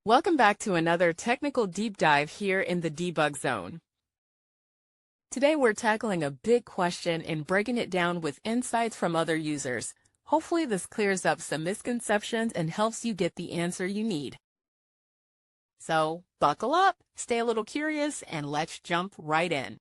Welcome back to another technical deep dive here in the debug zone. Today we're tackling a big question and breaking it down with insights from other users. Hopefully this clears up some misconceptions and helps you get the answer you need. So buckle up, stay a little curious, and let's jump right in.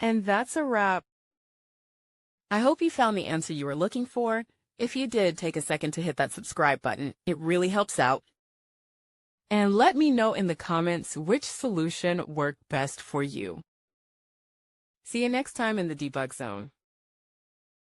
And that's a wrap. I hope you found the answer you were looking for. If you did, take a second to hit that subscribe button. It really helps out. And let me know in the comments which solution worked best for you. See you next time in the debug zone.